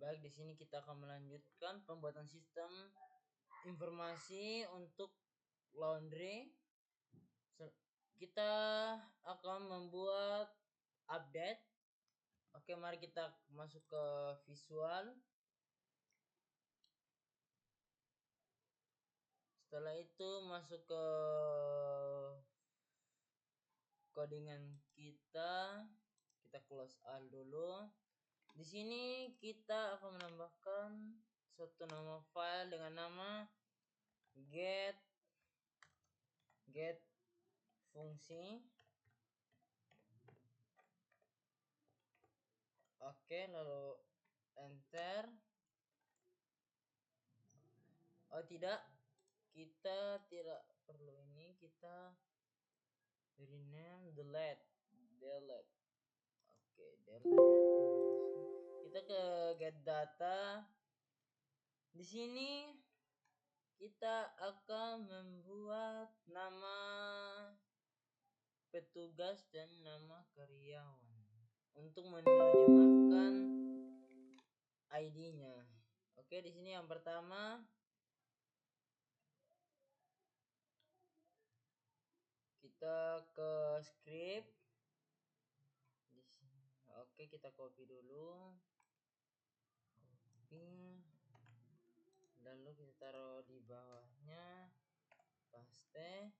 Baik, di sini kita akan melanjutkan pembuatan sistem informasi untuk laundry. Kita akan membuat update. Oke, mari kita masuk ke visual. Setelah itu masuk ke codingan kita close all dulu. Di sini kita akan menambahkan suatu nama file dengan nama get fungsi. Oke, lalu enter. Oh tidak, kita tidak perlu ini, kita rename delete. Oke, delete. Kita ke get data. Di sini kita akan membuat nama petugas dan nama karyawan untuk menerjemahkan ID-nya. Oke, di sini yang pertama kita ke script. Di sini. Oke, kita copy dulu. Lalu kita taruh di bawahnya, paste.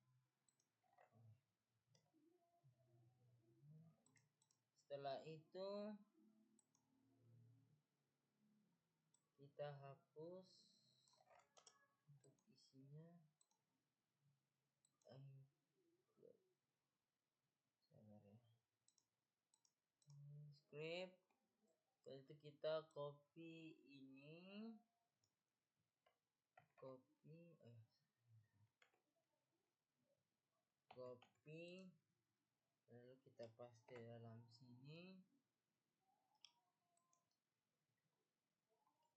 Setelah itu kita hapus untuk isinya. Script. Setelah itu kita copy ini, copy, lalu kita paste dalam sini.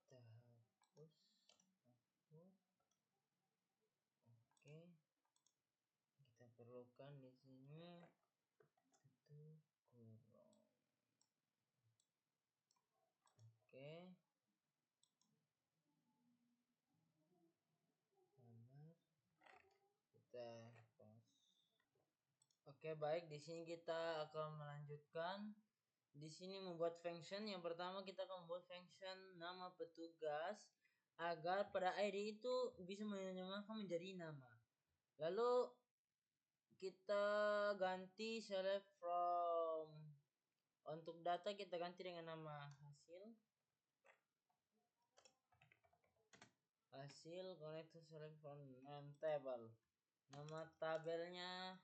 Kita hapus. Oke, kita perlukan di sini itu kurang. Oke, kita pas. Oke, baik, di sini kita akan melanjutkan. Di sini membuat function. Yang pertama kita akan membuat function nama petugas agar pada ID itu bisa menerjemahkan menjadi nama. Lalu kita ganti select from. Untuk data kita ganti dengan nama hasil connect to select from name table. Nama tabelnya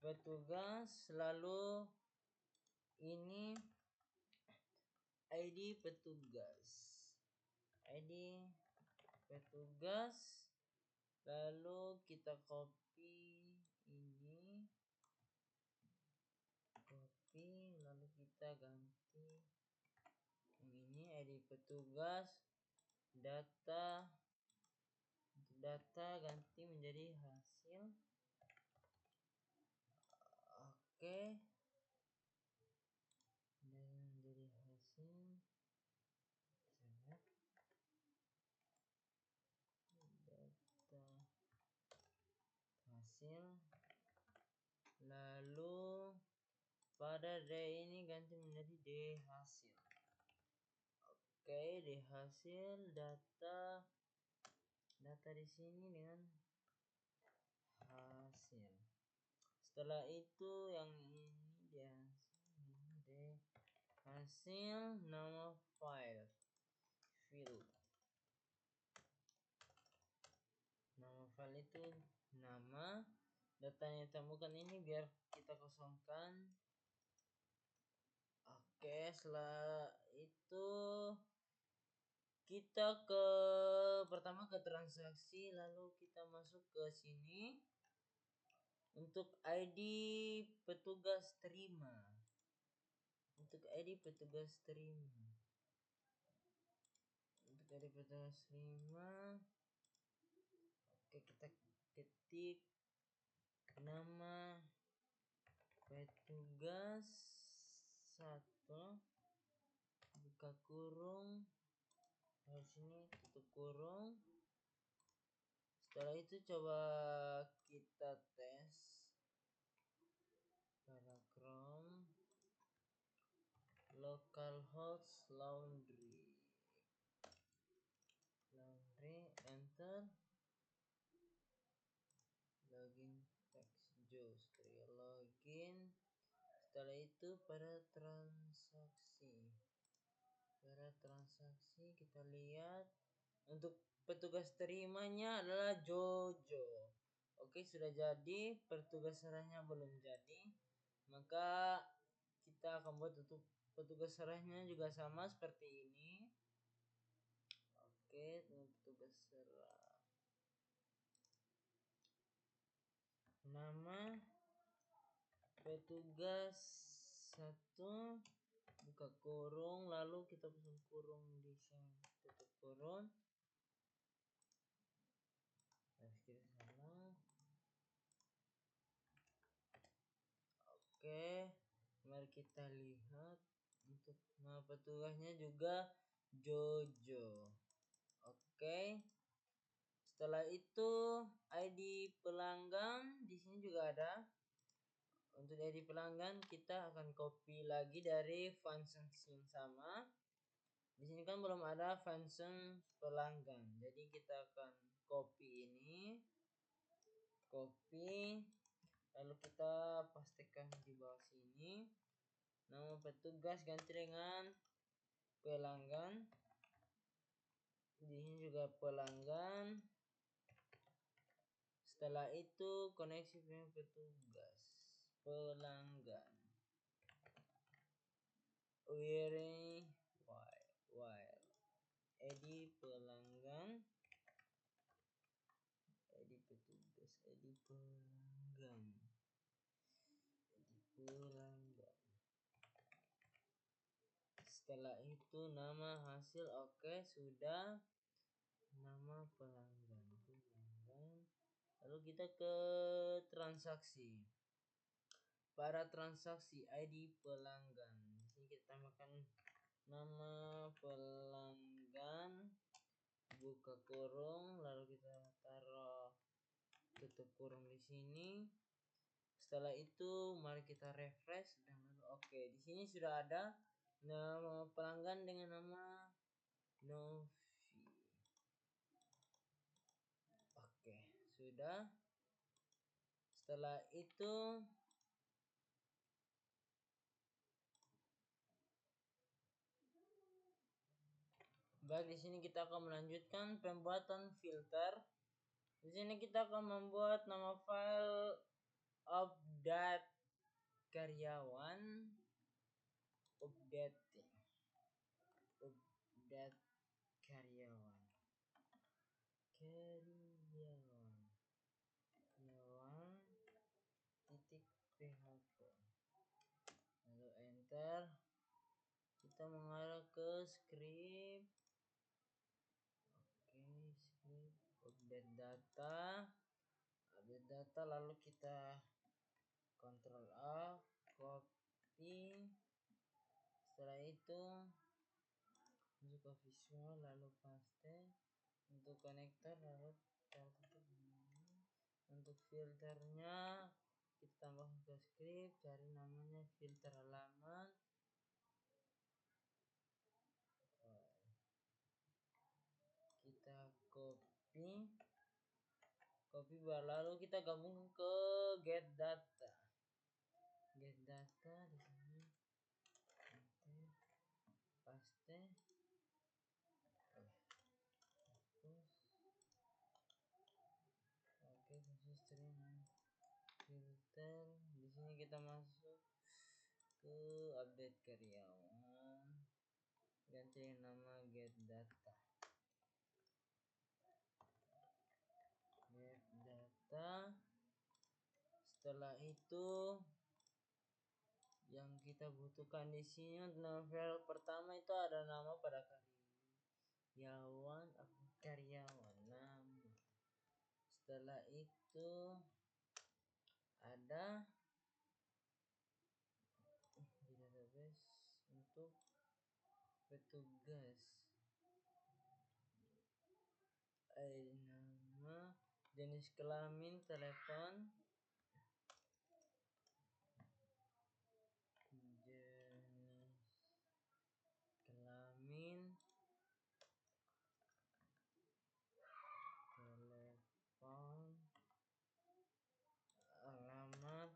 petugas, lalu ini ID petugas, lalu kita copy ini, lalu kita ganti ini ID petugas, data ganti menjadi hasil. Oke, menjadi hasil. Data hasil, lalu pada D ini ganti menjadi D hasil. Oke, D hasil, data di sini dengan hasil. Setelah itu yang ini dia D hasil, nama file nama file itu nama, datanya temukan ini biar kita kosongkan. Oke, setelah itu kita pertama ke transaksi, lalu kita masuk ke sini untuk ID petugas terima. Oke, kita ketik nama petugas 1, buka kurung, lalu sini tutup kurung. Setelah itu coba kita tes Chrome localhost laundry, enter, login text juice, login. Setelah itu pada transaksi kita lihat untuk petugas terimanya adalah Jojo. Oke, sudah jadi. Petugas serahnya belum jadi, maka kita akan buat untuk petugas serahnya juga sama seperti ini. Oke, petugas serah, nama petugas 1, buka kurung, lalu kita pasang kurung di sini, tutup kurung. Sana. Oke, mari kita lihat untuk nama petugasnya juga Jojo. Oke, setelah itu ID pelanggan di sini juga ada. Untuk ID pelanggan kita akan copy lagi dari function yang sama. Di sini kan belum ada function pelanggan, jadi kita akan copy ini, lalu kita pastikan di bawah sini. Nama petugas ganti dengan pelanggan. Di sini juga pelanggan. Setelah itu koneksi dengan petugas pelanggan. Wire edi pelanggan, edi petugas, edi pelanggan. Setelah itu nama hasil, oke, sudah. Nama pelanggan. Lalu kita ke transaksi. Para transaksi ID pelanggan. Di sini kita tambahkan nama pelanggan, buka kurung, lalu kita taruh tutup kurung di sini. Setelah itu mari kita refresh dan lalu oke. Di sini sudah ada nama pelanggan dengan nama Novi. Oke, sudah. Setelah itu baik, di sini kita akan melanjutkan pembuatan filter. Di sini kita akan membuat nama file update karyawan, update karyawan titik php, lalu enter. Kita mengarah ke script. Oke, script update data, lalu kita Ctrl A, copy. Setelah itu masuk ke visual, lalu paste. Untuk konektor, lalu untuk filternya kita tambahkan ke script, cari namanya filter halaman. Kita copy, lalu kita gabung ke get data. Di sini paste. Oke, khusus stream filter. Di sini kita masuk ke update karyawan, ganti nama get data. Setelah itu yang kita butuhkan di sini nama file pertama itu ada nama pada karyawan, nama. Setelah itu ada di database untuk petugas, ID nama, jenis kelamin, telepon, jenis kelamin, telepon, alamat,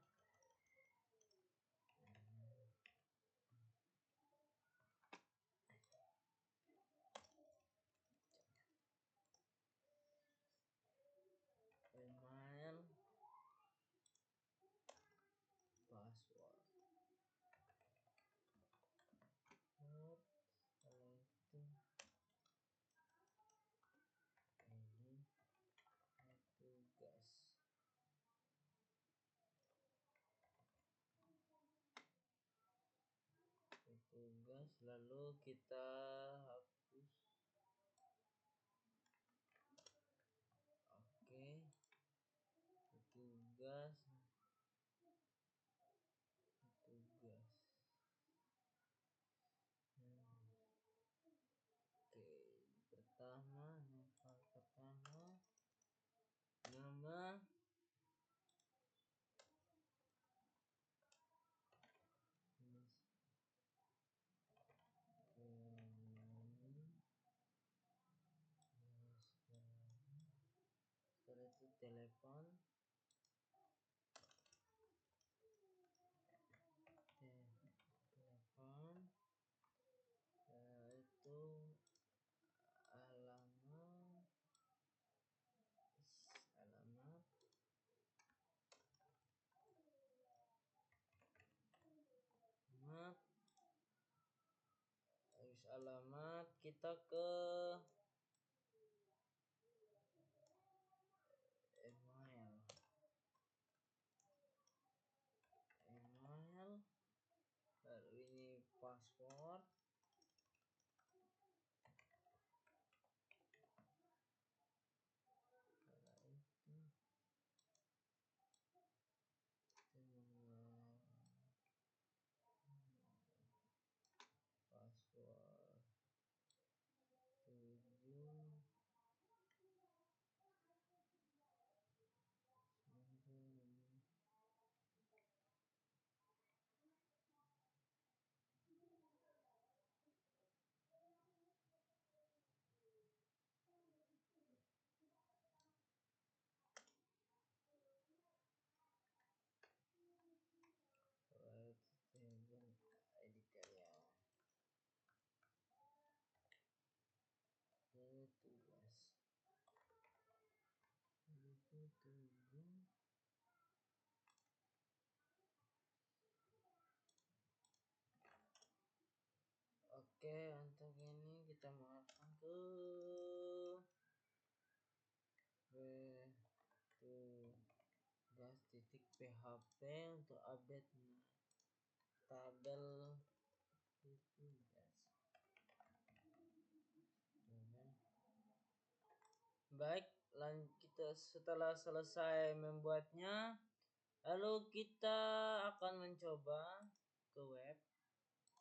email, password. Setelah itu ini petugas. Lalu kita hapus. Oke, petugas. Oke, pertama nama, setelah itu telepon, setelah itu alamat, habis alamat kita ke email, lalu ini password, setelah itu password 7 table ID karyawan, petugas. Oke, untuk ini kita masukkan ke petugas.php untuk update tabel petugas. Baik, kita setelah selesai membuatnya, lalu kita akan mencoba ke web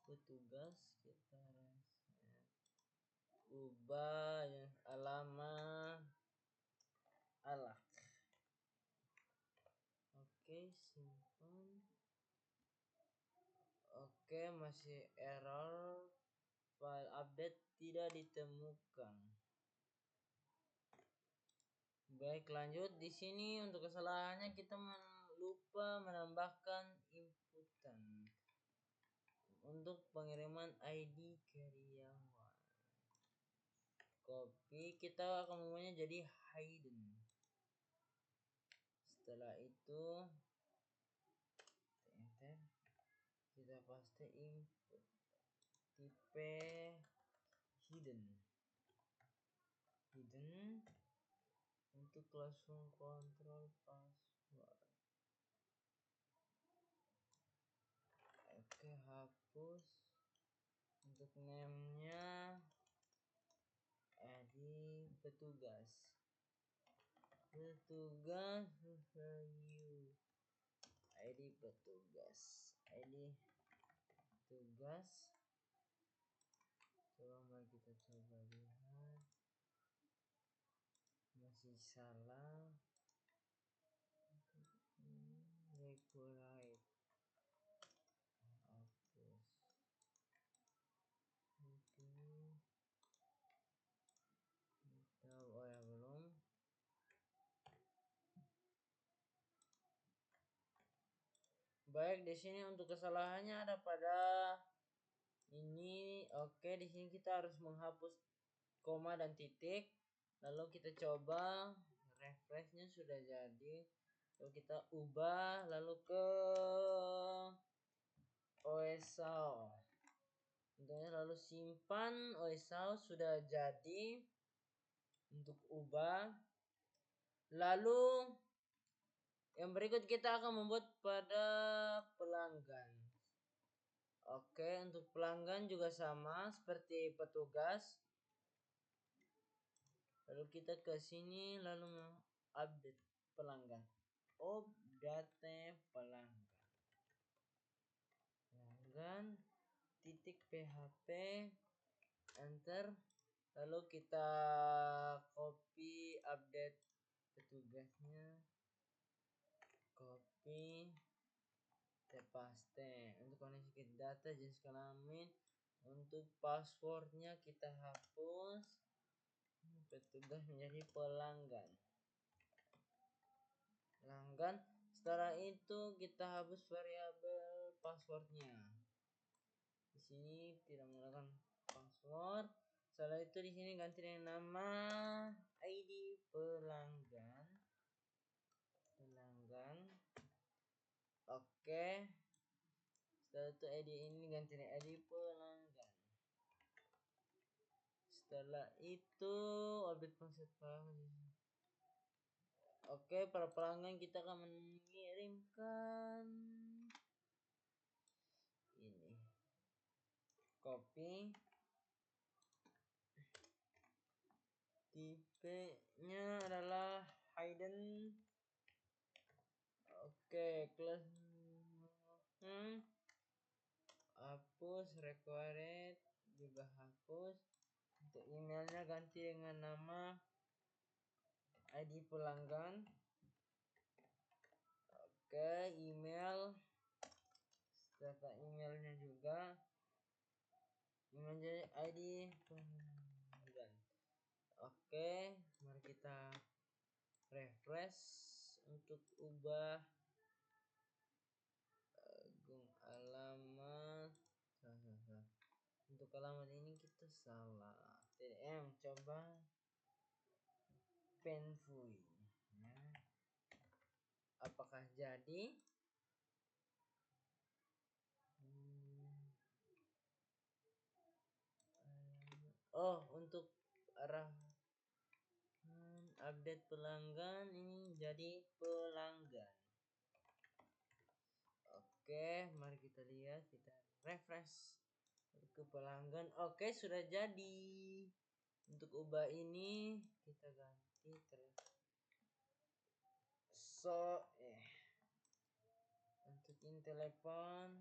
petugas. Kita ubah alamat alak. Oke, simpan. Oke, masih error, file update tidak ditemukan. Baik, lanjut. Di sini untuk kesalahannya kita lupa menambahkan inputan untuk pengiriman ID karyawan. Copy, kita akan membuatnya jadi hidden. Setelah itu kita paste input tipe hidden untuk langsung kontrol password. Oke, hapus. Untuk name-nya ID petugas ID petugas. Mari kita coba lihat. Masih salah. Regulate. Hapus. Oh ya, belum. Baik, di sini untuk kesalahannya ada pada ini. Oke, di sini kita harus menghapus koma dan titik. Lalu kita coba refreshnya sudah jadi. Lalu kita ubah lalu ke OSAO. Lalu simpan OSAO sudah jadi. Untuk ubah. Lalu yang berikut kita akan membuat pada pelanggan. Oke, untuk pelanggan juga sama seperti petugas. Lalu kita ke sini lalu update pelanggan. Update pelanggan. Pelanggan titik php enter. Lalu kita copy update petugasnya. Copy kita paste. Untuk koneksi ke data jenis kelamin. Untuk passwordnya kita hapus. Petugas menjadi pelanggan. Setelah itu kita hapus variabel passwordnya. Di sini tidak menggunakan password. Setelah itu di sini ganti dengan nama ID pelanggan. Oke. Setelah itu ID ini ganti dengan ID pelanggan. Setelah itu update konsep pelanggan. Oke, para pelanggan kita akan mengirimkan ini. Copy. Tipenya adalah hidden. Oke, kelas hapus required juga hapus. Untuk emailnya ganti dengan nama ID pelanggan. Oke, email. Data emailnya juga menjadi ID pelanggan. Oke, mari kita refresh untuk ubah alamat. Untuk alamat ini kita salah. TDM coba Penfui. Apakah jadi? Oh, untuk arah update pelanggan ini jadi pelanggan. Oke, mari kita lihat, kita refresh ke pelanggan. Oke, sudah jadi. Untuk ubah ini kita ganti untuk ini telepon.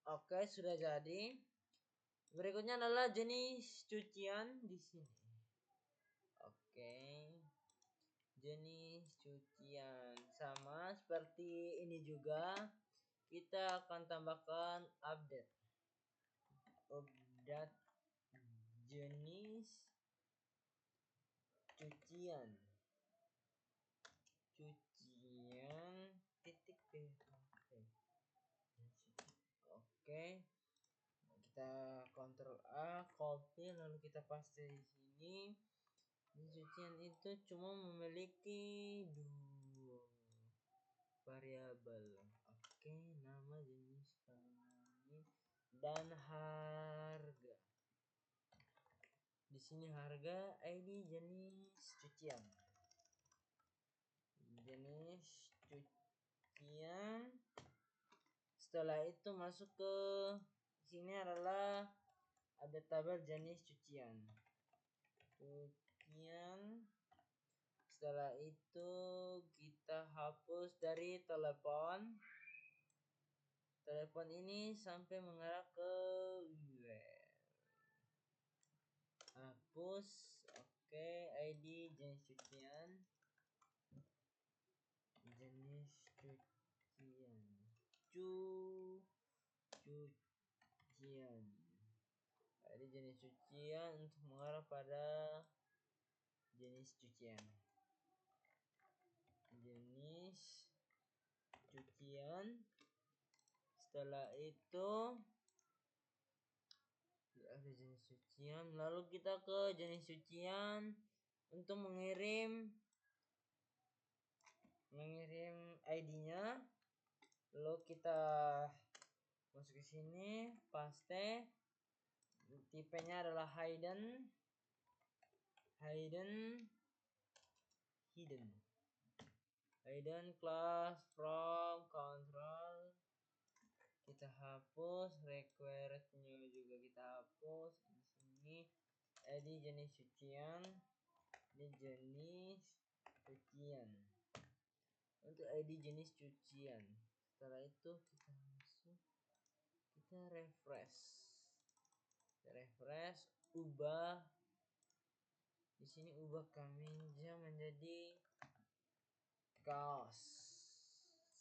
Oke, sudah jadi. Berikutnya adalah jenis cucian di sini. Oke. Jenis cucian sama seperti ini juga. Kita akan tambahkan update jenis cucian titik php. Oke, kita Ctrl A, copy, lalu kita paste di sini. Cucian itu cuma memiliki 2 variabel. Oke, nama, jenis kelamin, dan harga. Di sini harga, ID, jenis cucian. Setelah itu masuk ke sini adalah ada tabel jenis cucian. Setelah itu kita hapus dari telepon ini sampai mengarah ke web. hapus. Oke, ID jenis cucian. Jenis cucian. Cucian. ID jenis cucian untuk mengarah pada jenis cucian. Jenis cucian. Setelah itu ada jenis cucian, lalu kita ke jenis cucian untuk mengirim ID-nya. Lalu kita masuk ke sini, paste. Tipenya adalah hidden class from control. Kita hapus, required-nya juga kita hapus. Di sini ID jenis cucian. Ini jenis cucian. Untuk ID jenis cucian. Setelah itu kita masuk, kita refresh, ubah. Di sini ubah Kaminja menjadi kaos.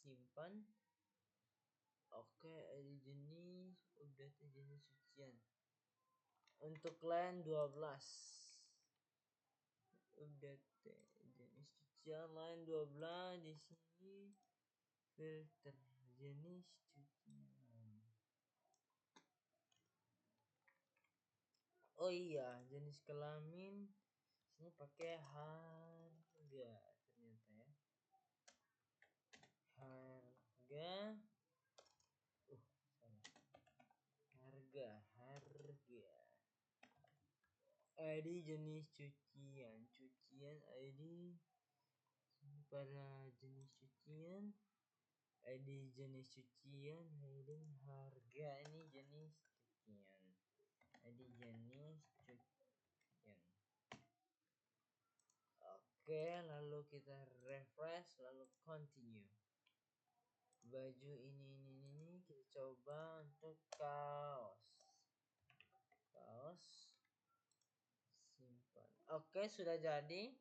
Simpan. Oke, ID jenis udah jenis cucian. Untuk line 12. Udah jenis cucian line 12 di sini. Filter jenis cucian. Oh iya, jenis kelamin sini pakai harga ternyata ya. Harga. ID jenis cucian ID pada jenis cucian. ID jenis cucian, hidden harga. Ini jenis cucian. ID jenis cucian. Oke, lalu kita refresh, lalu continue. Baju ini kita coba untuk kaos. Simpan. Oke, sudah jadi.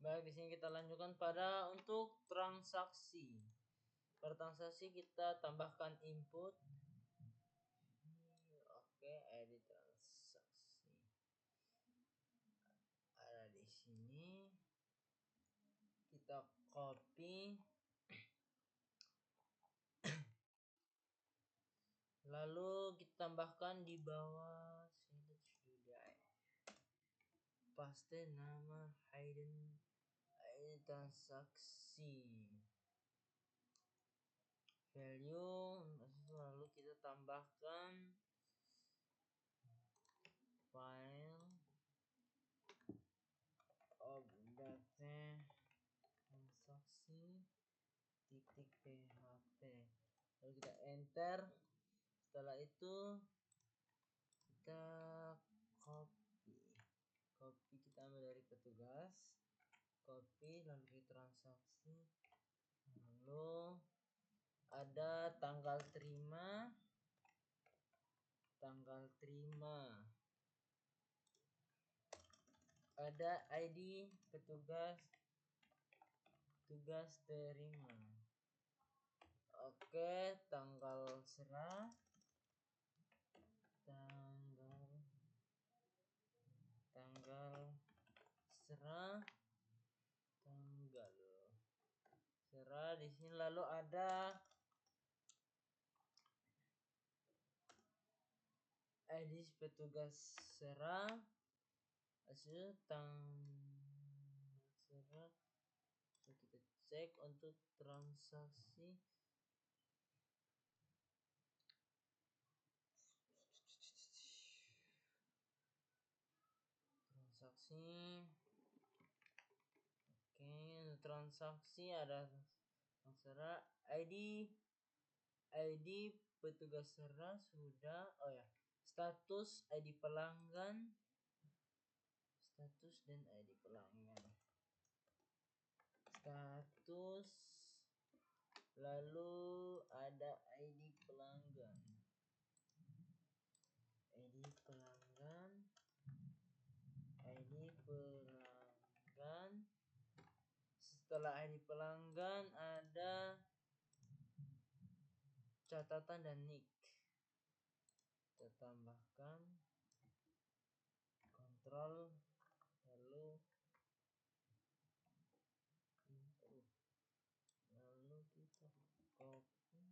Baik, di sini kita lanjutkan pada untuk transaksi. Per transaksi kita tambahkan input. Oke, edit transaksi. Ada di sini. Kita copy. Lalu kita tambahkan di bawah sini sudah. Paste nama hidden transaksi. Value, lalu kita tambahkan file objeknya transaksi .php. Lalu kita enter. Setelah itu kita copy kita ambil dari petugas, copy lalu di transaksi, lalu ada tanggal terima, ada ID petugas terima. Oke, tanggal serah, serah di sini. Lalu ada ID petugas serah, hasil tanggal serah. So, kita cek untuk transaksi. Oke, transaksi ada serah ID petugas serah sudah. Oh ya, status ID pelanggan, status dan ID pelanggan. Status, lalu ada ID pelanggan. pelanggan. Setelah ID pelanggan ada catatan dan nick. Kita tambahkan kontrol, lalu kita copy,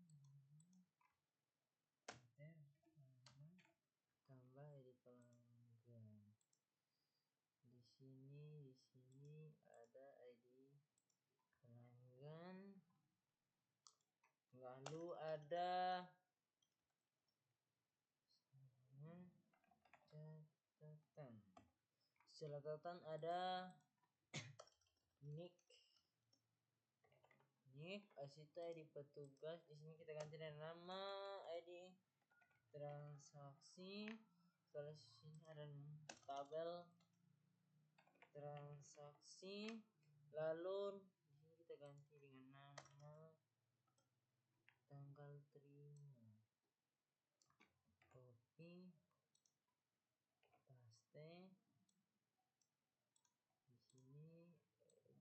tambah ID pelanggan. Di sini ada ID pelanggan, lalu ada catatan. Setelah catatan ada nick, asitu ID petugas. Di sini kita ganti dengan nama, ID transaksi. Setelah sini ada tabel transaksi, lalu di sini kita ganti dengan nama, tanggal terima, copy, paste. Di sini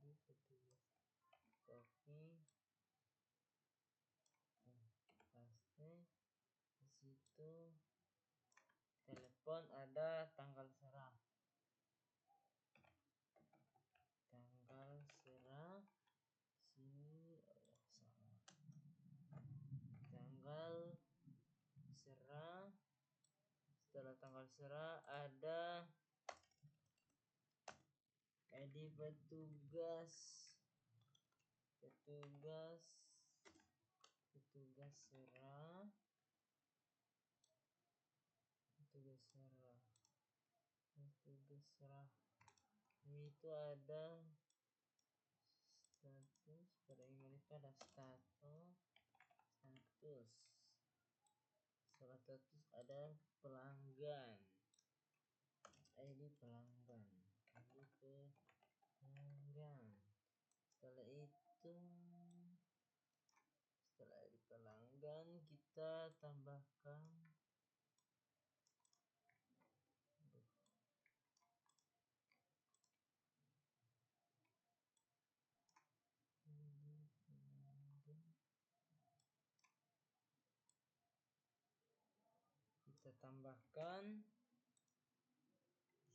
di petugas, copy, paste. Di situ telepon ada tanggal serah, sini salah, tanggal serah. Setelah tanggal serah ada ID petugas serah, itu ada status. Pada email itu ada status. Setelah status ada pelanggan, ID pelanggan. Setelah ID pelanggan kita tambahkan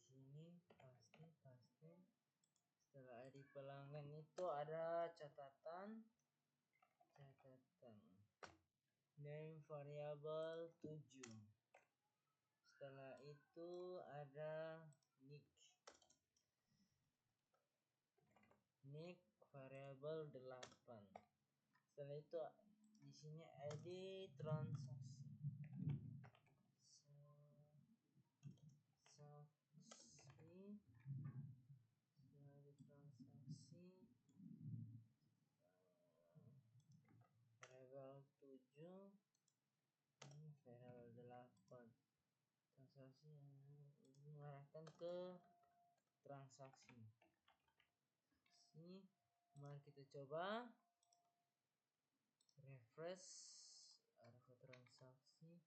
di sini paste. Setelah ID pelanggan itu ada catatan, name variable 7. Setelah itu ada nick variable 8. Setelah itu di sini ID transaksi, variable 7, ini variable 8. Transaksi mengarahkan ke transaksi. Sini mari kita coba refresh, arah ke transaksi,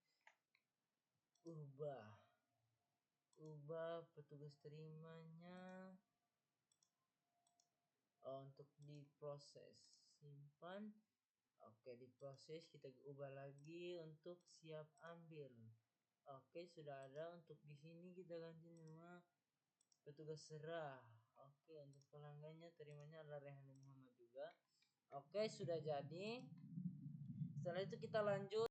ubah petugas terimanya untuk diproses, simpan. Oke, diproses, kita ubah lagi untuk siap ambil. Oke, sudah ada. Untuk di sini kita ganti nama petugas serah. Oke, untuk pelanggannya terimanya adalah Rehani Muhammad juga. Oke, sudah jadi. Setelah itu kita lanjut